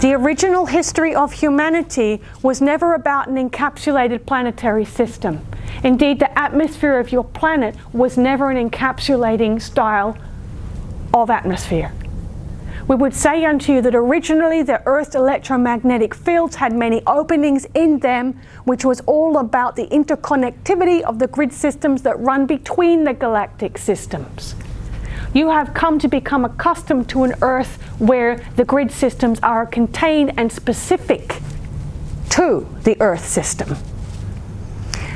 The original history of humanity was never about an encapsulated planetary system. Indeed, the atmosphere of your planet was never an encapsulating style of atmosphere. We would say unto you that originally the Earth's electromagnetic fields had many openings in them, which was all about the interconnectivity of the grid systems that run between the galactic systems. You have come to become accustomed to an Earth where the grid systems are contained and specific to the Earth system.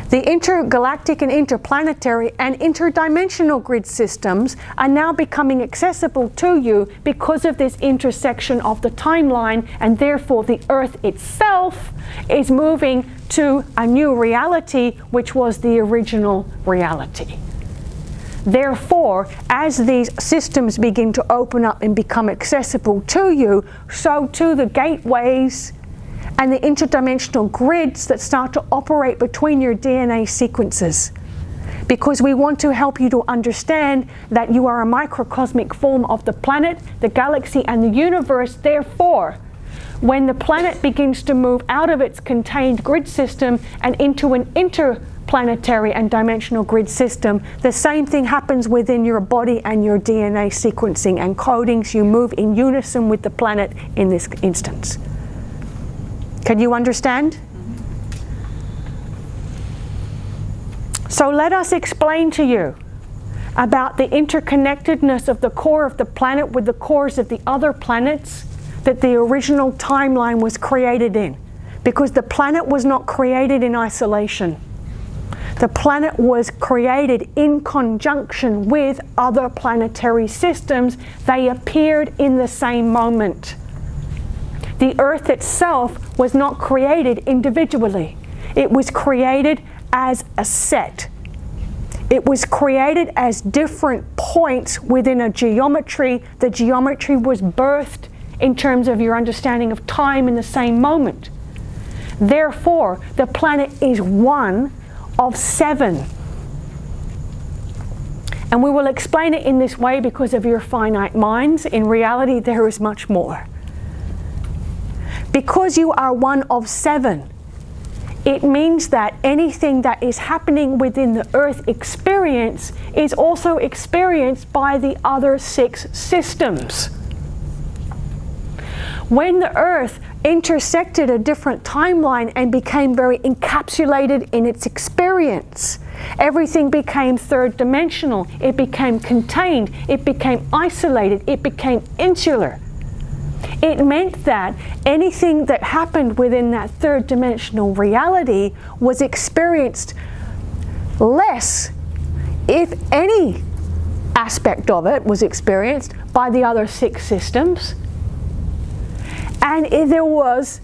The intergalactic and interplanetary and interdimensional grid systems are now becoming accessible to you because of this intersection of the timeline, and therefore the Earth itself is moving to a new reality, which was the original reality. Therefore, as these systems begin to open up and become accessible to you, so too the gateways and the interdimensional grids that start to operate between your DNA sequences. Because we want to help you to understand that you are a microcosmic form of the planet, the galaxy, and the universe. Therefore, when the planet begins to move out of its contained grid system and into an interplanetary and dimensional grid system, the same thing happens within your body and your DNA sequencing and codings. You move in unison with the planet in this instance. Can you understand? So let us explain to you about the interconnectedness of the core of the planet with the cores of the other planets that the original timeline was created in. Because the planet was not created in isolation. The planet was created in conjunction with other planetary systems. They appeared in the same moment. The Earth itself was not created individually. It was created as a set. It was created as different points within a geometry. The geometry was birthed in terms of your understanding of time in the same moment. Therefore, the planet is one of 7. And we will explain it in this way because of your finite minds. In reality, there is much more. Because you are one of 7, it means that anything that is happening within the Earth experience is also experienced by the other 6 systems. When the Earth intersected a different timeline and became very encapsulated in its experience, everything became third dimensional, it became contained, it became isolated, it became insular. It meant that anything that happened within that third dimensional reality was experienced less, if any aspect of it was experienced, by the other 6 systems. And if there was,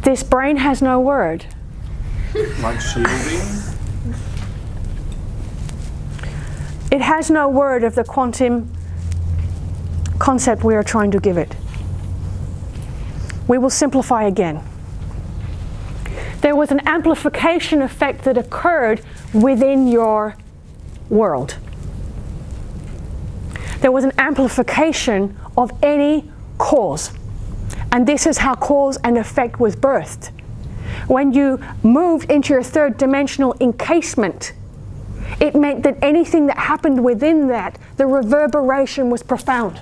this brain has no word. Like shielding? It has no word of the quantum concept we are trying to give it. We will simplify again. There was an amplification effect that occurred within your world. There was an amplification of any cause. And this is how cause and effect was birthed. When you moved into your third dimensional encasement, it meant that anything that happened within that, the reverberation was profound.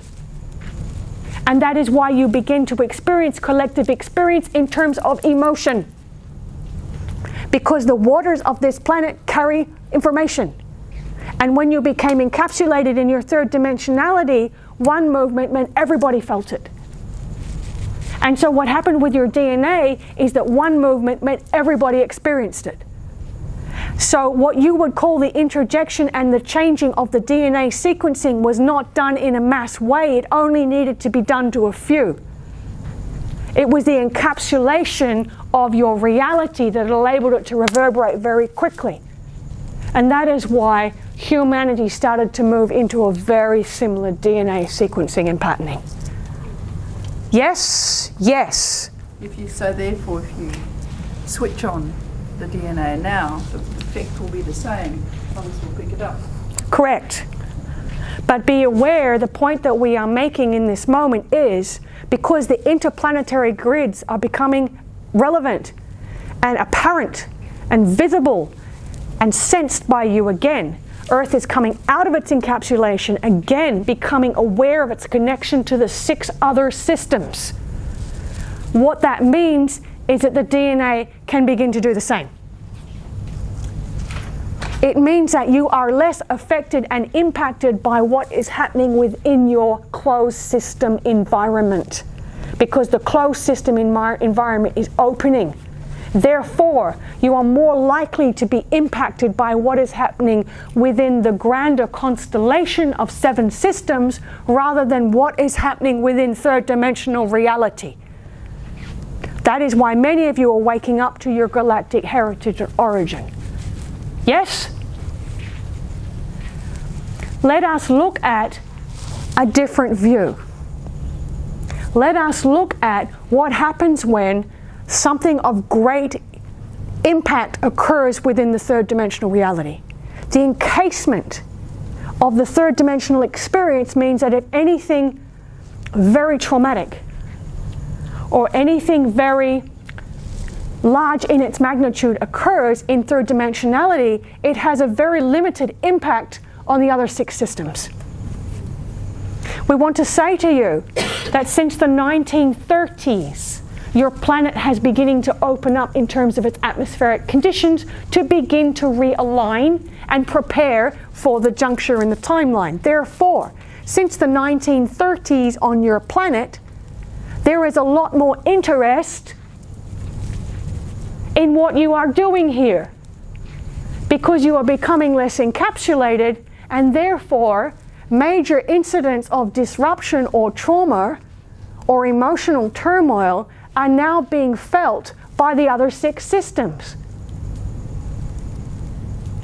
And that is why you begin to experience collective experience in terms of emotion. Because the waters of this planet carry information. And when you became encapsulated in your third dimensionality, one movement meant everybody felt it. And so what happened with your DNA is that one movement meant everybody experienced it. So what you would call the interjection and the changing of the DNA sequencing was not done in a mass way. It only needed to be done to a few. It was the encapsulation of your reality that enabled it to reverberate very quickly. And that is why humanity started to move into a very similar DNA sequencing and patterning. Yes, yes. Therefore, if you switch on the DNA now, the effect will be the same. Others will pick it up. Correct. But be aware, the point that we are making in this moment is because the interplanetary grids are becoming relevant and apparent and visible and sensed by you again. Earth is coming out of its encapsulation, again becoming aware of its connection to the 6 other systems. What that means is that the DNA can begin to do the same. It means that you are less affected and impacted by what is happening within your closed system environment, because the closed system environment is opening. Therefore, you are more likely to be impacted by what is happening within the grander constellation of 7 systems rather than what is happening within third-dimensional reality. That is why many of you are waking up to your galactic heritage and origin. Yes? Let us look at a different view. Let us look at what happens when something of great impact occurs within the third-dimensional reality. The encasement of the third-dimensional experience means that if anything very traumatic or anything very large in its magnitude occurs in third dimensionality, it has a very limited impact on the other 6 systems. We want to say to you that since the 1930s, your planet has beginning to open up in terms of its atmospheric conditions to begin to realign and prepare for the juncture in the timeline. Therefore, since the 1930s on your planet, there is a lot more interest in what you are doing here, because you are becoming less encapsulated, and therefore major incidents of disruption or trauma or emotional turmoil are now being felt by the other 6 systems.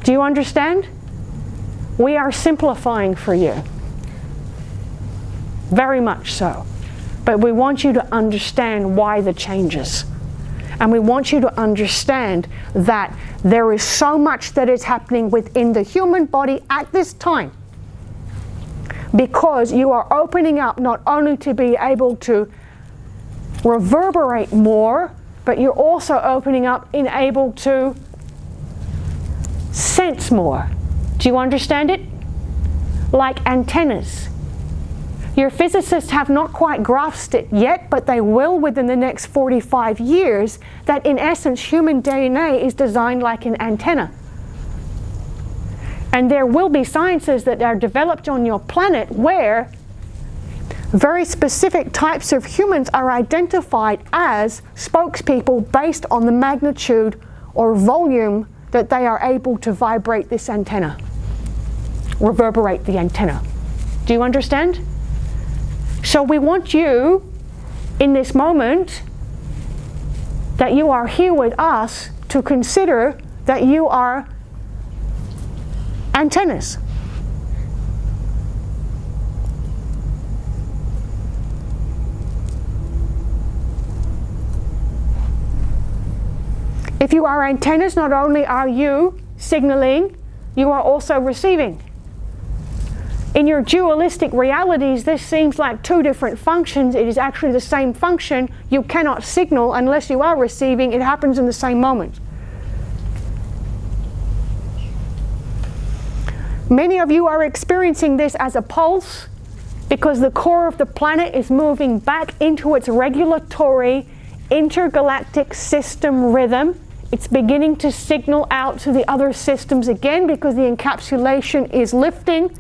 Do you understand? We are simplifying for you. Very much so. But we want you to understand why the changes. And we want you to understand that there is so much that is happening within the human body at this time, because you are opening up not only to be able to reverberate more, but you're also opening up and able to sense more. Do you understand it? Like antennas. Your physicists have not quite grasped it yet, but they will within the next 45 years, that in essence human DNA is designed like an antenna. And there will be sciences that are developed on your planet where very specific types of humans are identified as spokespeople based on the magnitude or volume that they are able to vibrate this antenna, reverberate the antenna. Do you understand? So we want you, in this moment, that you are here with us, to consider that you are antennas. If you are antennas, not only are you signaling, you are also receiving. In your dualistic realities, this seems like 2 different functions. It is actually the same function. You cannot signal unless you are receiving. It happens in the same moment. Many of you are experiencing this as a pulse, because the core of the planet is moving back into its regulatory intergalactic system rhythm. It's beginning to signal out to the other systems again, because the encapsulation is lifting.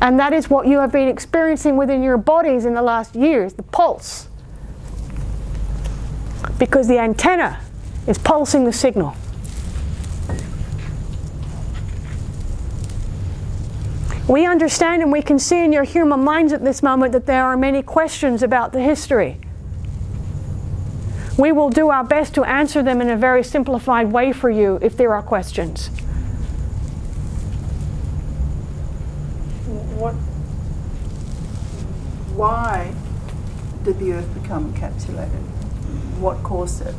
And that is what you have been experiencing within your bodies in the last years, the pulse. Because the antenna is pulsing the signal. We understand and we can see in your human minds at this moment that there are many questions about the history. We will do our best to answer them in a very simplified way for you if there are questions. Why did the Earth become encapsulated? What caused it?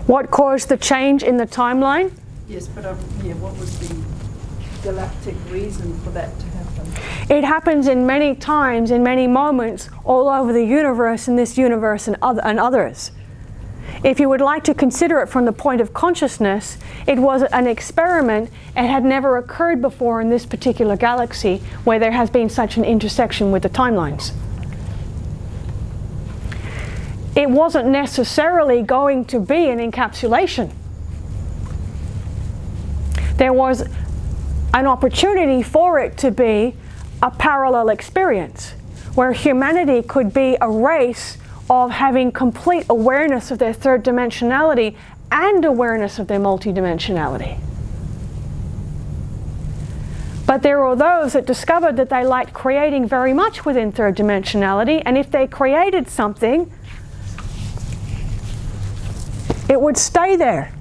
What caused the change in the timeline? Yes, but what was the galactic reason for that to happen? It happens in many times, in many moments, all over the universe, in this universe and others. If you would like to consider it from the point of consciousness, it was an experiment. It had never occurred before in this particular galaxy where there has been such an intersection with the timelines. It wasn't necessarily going to be an encapsulation. There was an opportunity for it to be a parallel experience where humanity could be a race of having complete awareness of their third dimensionality and awareness of their multidimensionality. But there were those that discovered that they liked creating very much within third dimensionality, and if they created something, it would stay there.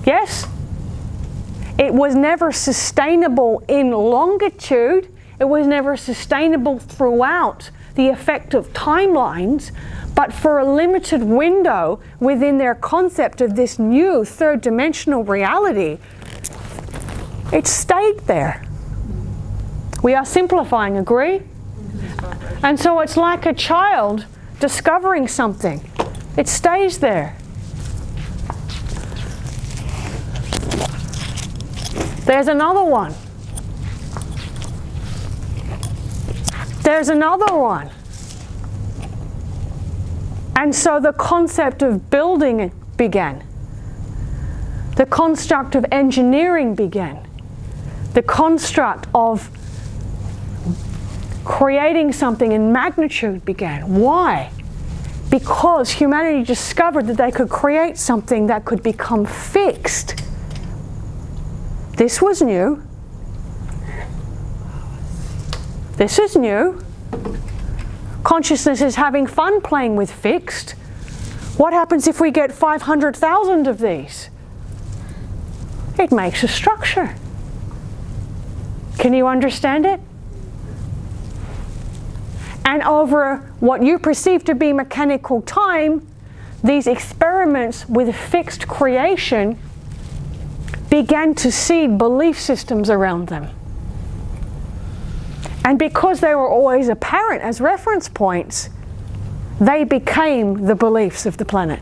Yes? It was never sustainable in longitude. It was never sustainable throughout the effect of timelines, but for a limited window within their concept of this new third dimensional reality, it stayed there. We are simplifying, agree? And so it's like a child discovering something. It stays there. There's another one. There's another one. And so the concept of building began. The construct of engineering began. The construct of creating something in magnitude began. Why? Because humanity discovered that they could create something that could become fixed. This was new. This is new. Consciousness is having fun playing with fixed. What happens if we get 500,000 of these? It makes a structure. Can you understand it? And over what you perceive to be mechanical time, these experiments with fixed creation began to seed belief systems around them. And because they were always apparent as reference points, they became the beliefs of the planet.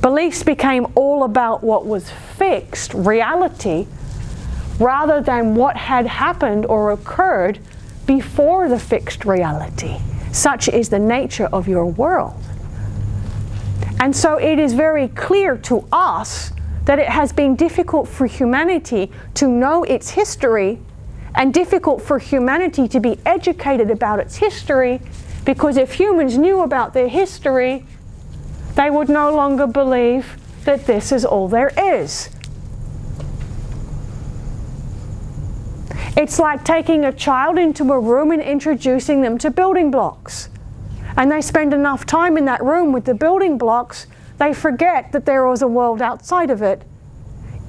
Beliefs became all about what was fixed, reality, rather than what had happened or occurred before the fixed reality. Such is the nature of your world. And so it is very clear to us that it has been difficult for humanity to know its history and difficult for humanity to be educated about its history, because if humans knew about their history, they would no longer believe that this is all there is. It's like taking a child into a room and introducing them to building blocks. And they spend enough time in that room with the building blocks, they forget that there was a world outside of it.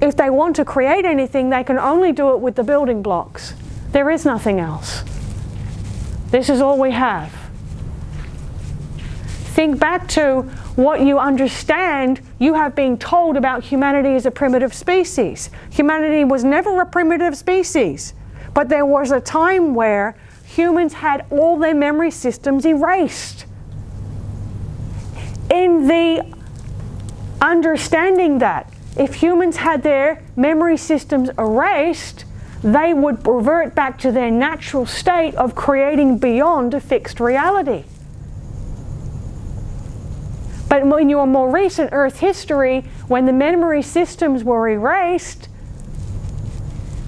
If they want to create anything, they can only do it with the building blocks. There is nothing else. This is all we have. Think back to what you understand you have been told about humanity as a primitive species. Humanity was never a primitive species, but there was a time where humans had all their memory systems erased. In the understanding that if humans had their memory systems erased, they would revert back to their natural state of creating beyond a fixed reality. But in your more recent Earth history, when the memory systems were erased,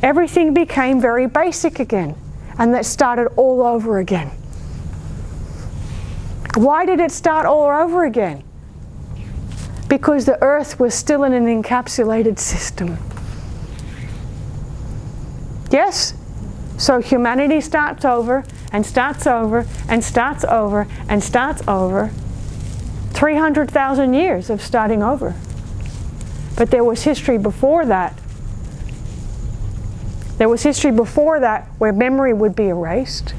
everything became very basic again, and that started all over again. Why did it start all over again? Because the Earth was still in an encapsulated system. Yes? So humanity starts over, and starts over, and starts over, and starts over. 300,000 years of starting over. But there was history before that. There was history before that where memory would be erased.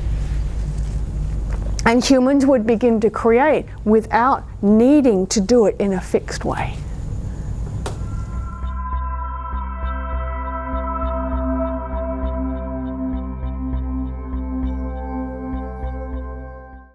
And humans would begin to create without needing to do it in a fixed way.